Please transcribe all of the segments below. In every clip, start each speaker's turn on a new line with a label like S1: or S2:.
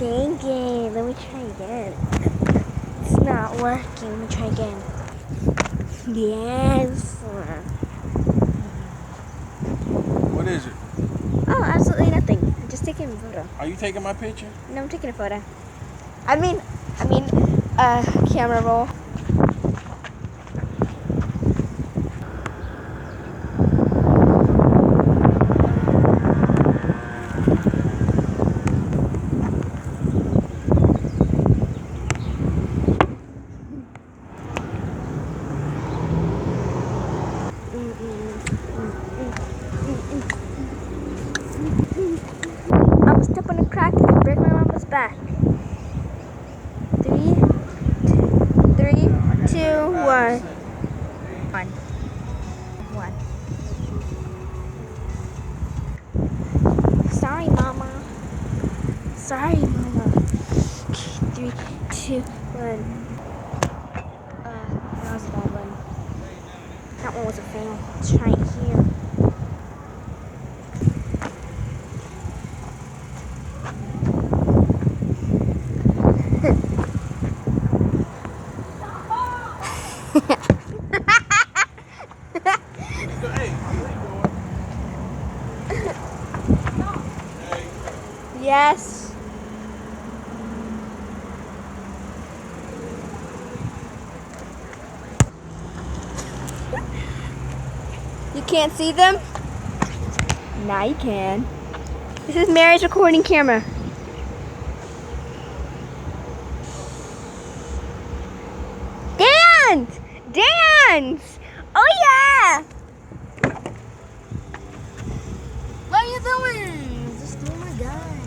S1: Dang it. Let me try again. It's not working. Let me try again. Yes.
S2: What is it?
S1: Oh, absolutely nothing. I'm just taking a photo.
S2: Are you taking my picture?
S1: No, I'm taking a photo. I mean, camera roll. I'm gonna step on a crack and break my mama's back. 3, 2, 1. 1. Sorry, mama. Sorry, mama. 3, 2, 1. That was a bad one. That one was a fail. Let's try it here. Yes. You can't see them? Now you can. This is Mary's recording camera. Dance! Dance! Oh yeah! What are you doing? Just doing my guy.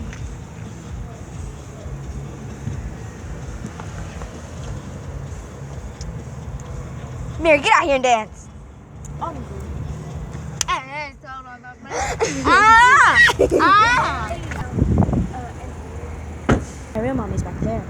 S1: Mary, get out here and dance. Ah! My real mommy's back there.